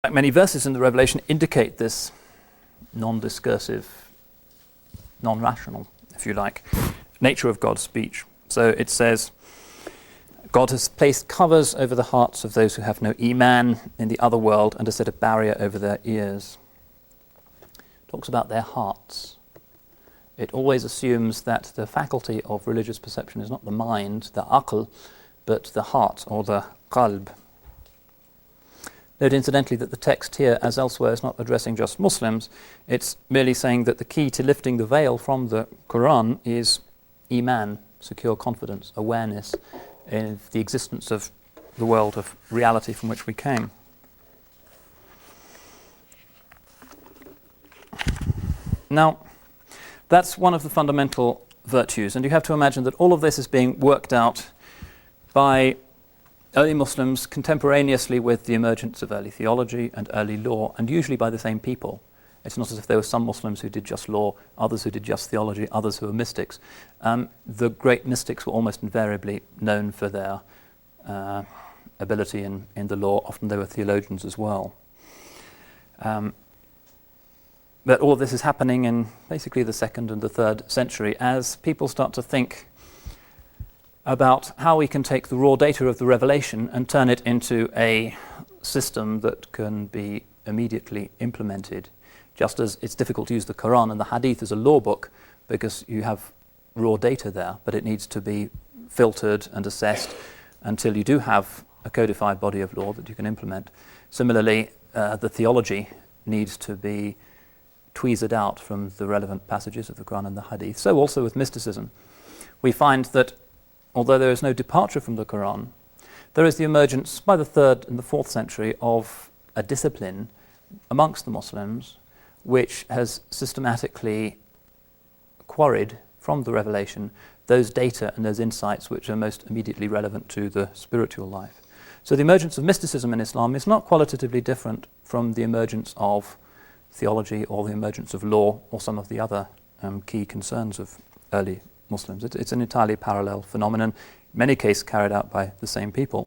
like many verses in the Revelation, indicate this non-discursive, non-rational, if you like, nature of God's speech. So it says, God has placed covers over the hearts of those who have no Iman in the other world and has set a barrier over their ears. It talks about their hearts. It always assumes that the faculty of religious perception is not the mind, the Aqal, but the heart, or the qalb. Note incidentally that the text here, as elsewhere, is not addressing just Muslims. It's merely saying that the key to lifting the veil from the Quran is Iman, secure confidence, awareness in the existence of the world of reality from which we came. Now, that's one of the fundamental virtues, and you have to imagine that all of this is being worked out by early Muslims contemporaneously with the emergence of early theology and early law, and usually by the same people. It's not as if there were some Muslims who did just law, others who did just theology, others who were mystics. The great mystics were almost invariably known for their ability in the law. Often they were theologians as well. But all of this is happening in basically the 2nd and the 3rd century as people start to think about how we can take the raw data of the revelation and turn it into a system that can be immediately implemented. Just as it's difficult to use the Quran and the Hadith as a law book because you have raw data there, but it needs to be filtered and assessed until you do have a codified body of law that you can implement. Similarly, the theology needs to be tweezed out from the relevant passages of the Quran and the Hadith. So also with mysticism. We find that although there is no departure from the Quran, there is the emergence by the 3rd and the 4th century of a discipline amongst the Muslims which has systematically quarried from the revelation those data and those insights which are most immediately relevant to the spiritual life. So the emergence of mysticism in Islam is not qualitatively different from the emergence of theology or the emergence of law or some of the other key concerns of early Muslims. It's an entirely parallel phenomenon, in many cases carried out by the same people.